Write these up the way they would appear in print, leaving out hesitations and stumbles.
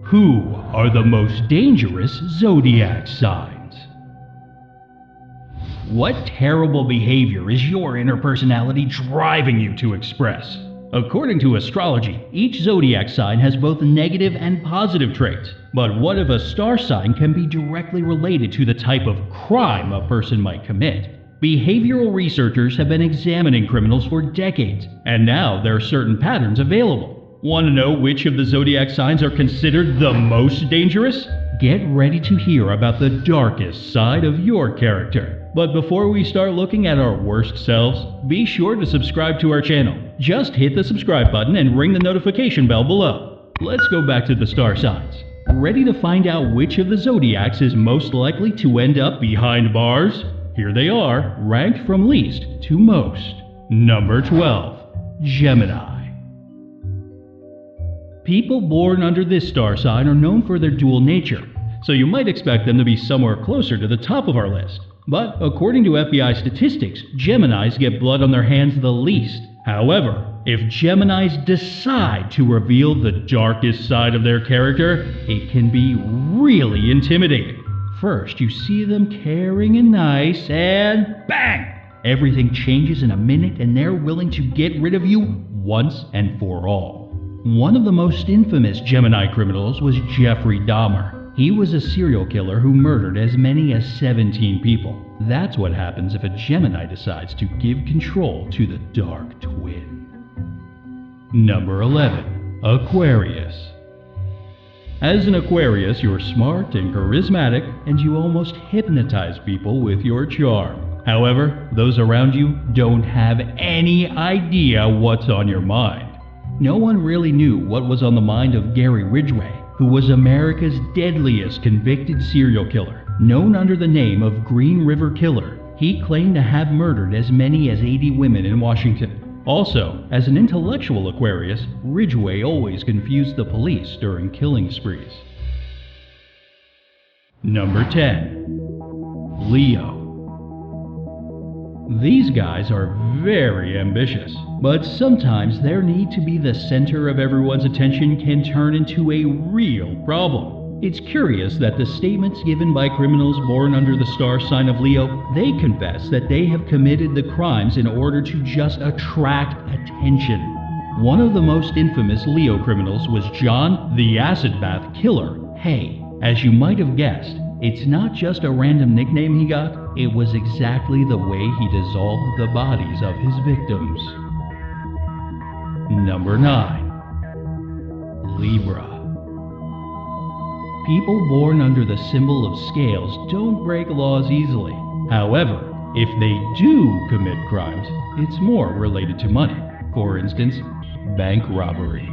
Who are the most dangerous zodiac signs? What terrible behavior is your inner personality driving you to express? According to astrology, each zodiac sign has both negative and positive traits. But what if a star sign can be directly related to the type of crime a person might commit? Behavioral researchers have been examining criminals for decades, and now there are certain patterns available. Want to know which of the zodiac signs are considered the most dangerous? Get ready to hear about the darkest side of your character. But before we start looking at our worst selves, be sure to subscribe to our channel. Just hit the subscribe button and ring the notification bell below. Let's go back to the star signs. Ready to find out which of the zodiacs is most likely to end up behind bars? Here they are, ranked from least to most. Number 12. Gemini. People born under this star sign are known for their dual nature, so you might expect them to be somewhere closer to the top of our list. But according to FBI statistics, Geminis get blood on their hands the least. However, if Geminis decide to reveal the darkest side of their character, it can be really intimidating. First, you see them caring and nice, and bang! Everything changes in a minute and they're willing to get rid of you once and for all. One of the most infamous Gemini criminals was Jeffrey Dahmer. He was a serial killer who murdered as many as 17 people. That's what happens if a Gemini decides to give control to the dark twin. Number 11. Aquarius. As an Aquarius, you're smart and charismatic, and you almost hypnotize people with your charm. However, those around you don't have any idea what's on your mind. No one really knew what was on the mind of Gary Ridgway, who was America's deadliest convicted serial killer. Known under the name of Green River Killer, he claimed to have murdered as many as 80 women in Washington. Also, as an intellectual Aquarius, Ridgway always confused the police during killing sprees. Number 10. Leo. These guys are very ambitious, but sometimes their need to be the center of everyone's attention can turn into a real problem. It's curious that the statements given by criminals born under the star sign of Leo, they confess that they have committed the crimes in order to just attract attention. One of the most infamous Leo criminals was John the Acid Bath Killer. Hey, as you might have guessed, it's not just a random nickname he got, it was exactly the way he dissolved the bodies of his victims. Number 9. Libra. People born under the symbol of scales don't break laws easily. However, if they do commit crimes, it's more related to money. For instance, bank robbery.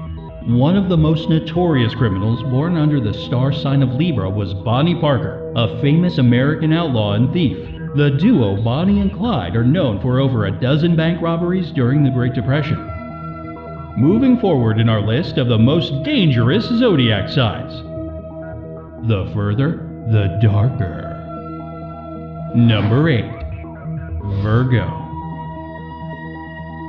One of the most notorious criminals born under the star sign of Libra was Bonnie Parker, a famous American outlaw and thief. The duo Bonnie and Clyde are known for over a dozen bank robberies during the Great Depression. Moving forward in our list of the most dangerous zodiac signs. The further, the darker. Number 8. Virgo.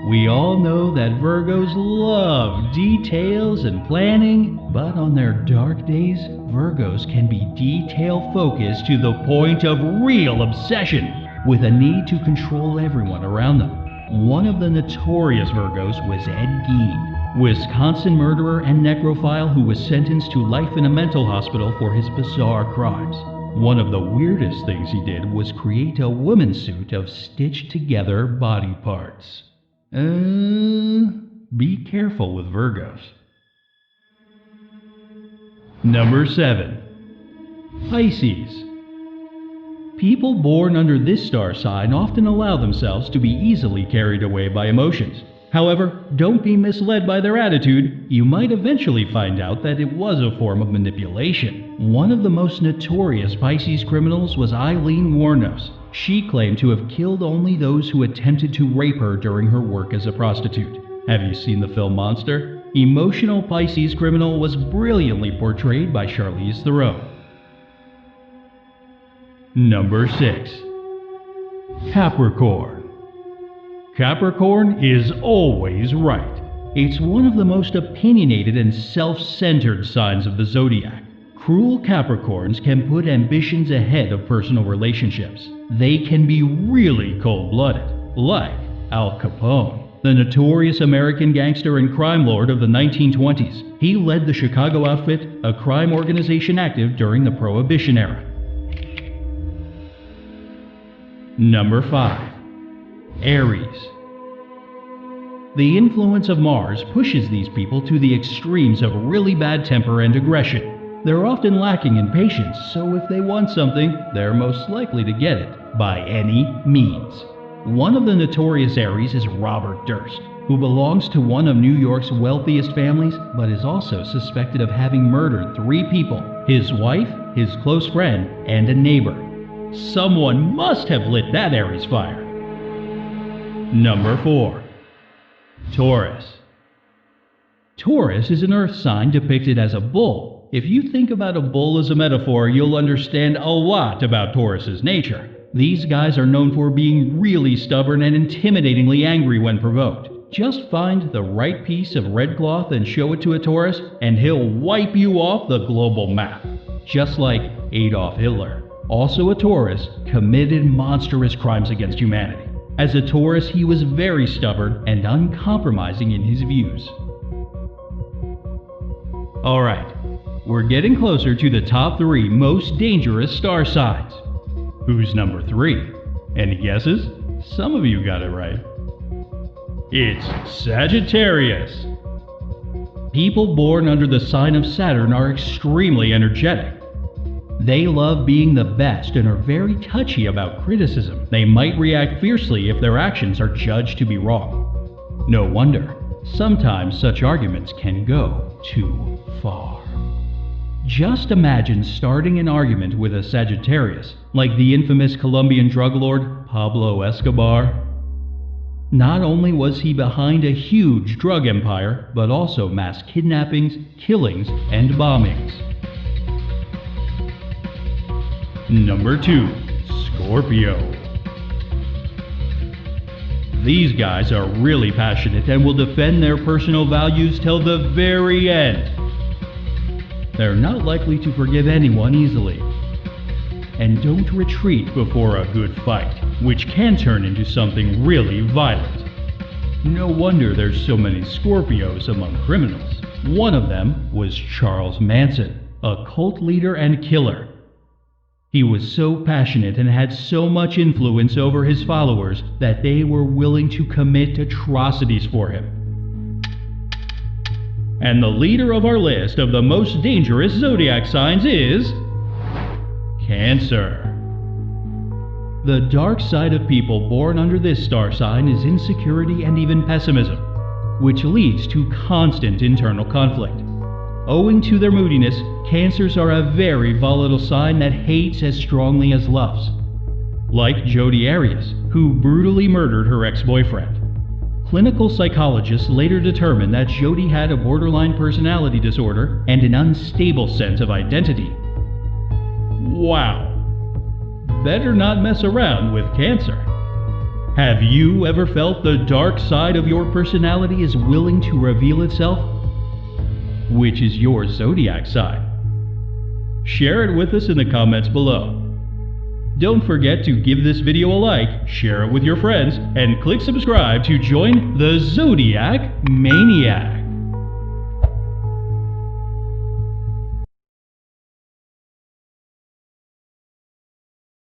We all know that Virgos love details and planning, but on their dark days, Virgos can be detail-focused to the point of real obsession, with a need to control everyone around them. One of the notorious Virgos was Ed Gein, Wisconsin murderer and necrophile who was sentenced to life in a mental hospital for his bizarre crimes. One of the weirdest things he did was create a woman's suit of stitched-together body parts. Be careful with Virgos. Number 7. Pisces. People born under this star sign often allow themselves to be easily carried away by emotions. However, don't be misled by their attitude. You might eventually find out that it was a form of manipulation. One of the most notorious Pisces criminals was Eileen Wuornos. She claimed to have killed only those who attempted to rape her during her work as a prostitute. Have you seen the film Monster? Emotional Pisces criminal was brilliantly portrayed by Charlize Theron. Number 6. Capricorn. Capricorn is always right. It's one of the most opinionated and self-centered signs of the zodiac. Cruel Capricorns can put ambitions ahead of personal relationships. They can be really cold-blooded, like Al Capone, the notorious American gangster and crime lord of the 1920s. He led the Chicago Outfit, a crime organization active during the Prohibition era. Number 5. Aries. The influence of Mars pushes these people to the extremes of really bad temper and aggression. They're often lacking in patience, so if they want something, they're most likely to get it by any means. One of the notorious Aries is Robert Durst, who belongs to one of New York's wealthiest families, but is also suspected of having murdered 3 people: his wife, his close friend, and a neighbor. Someone must have lit that Aries fire. Number 4. Taurus. Taurus is an earth sign depicted as a bull. If you think about a bull as a metaphor, you'll understand a lot about Taurus's nature. These guys are known for being really stubborn and intimidatingly angry when provoked. Just find the right piece of red cloth and show it to a Taurus, and he'll wipe you off the global map. Just like Adolf Hitler. Also a Taurus, committed monstrous crimes against humanity. As a Taurus, he was very stubborn and uncompromising in his views. Alright, we're getting closer to the top 3 most dangerous star signs. Who's number 3? Any guesses? Some of you got it right. It's Sagittarius. People born under the sign of Saturn are extremely energetic. They love being the best and are very touchy about criticism. They might react fiercely if their actions are judged to be wrong. No wonder, sometimes such arguments can go too far. Just imagine starting an argument with a Sagittarius, like the infamous Colombian drug lord Pablo Escobar. Not only was he behind a huge drug empire, but also mass kidnappings, killings, and bombings. Number 2. Scorpio. These guys are really passionate and will defend their personal values till the very end. They're not likely to forgive anyone easily. And don't retreat before a good fight, which can turn into something really violent. No wonder there's so many Scorpios among criminals. One of them was Charles Manson, a cult leader and killer. He was so passionate and had so much influence over his followers that they were willing to commit atrocities for him. And the leader of our list of the most dangerous zodiac signs is Cancer. The dark side of people born under this star sign is insecurity and even pessimism, which leads to constant internal conflict. Owing to their moodiness, Cancers are a very volatile sign that hates as strongly as loves. Like Jodi Arias, who brutally murdered her ex-boyfriend. Clinical psychologists later determined that Jodi had a borderline personality disorder and an unstable sense of identity. Wow. Better not mess around with Cancer. Have you ever felt the dark side of your personality is willing to reveal itself? Which is your zodiac sign? Share it with us in the comments below. Don't forget to give this video a like, share it with your friends, and click subscribe to join the Zodiac Maniac.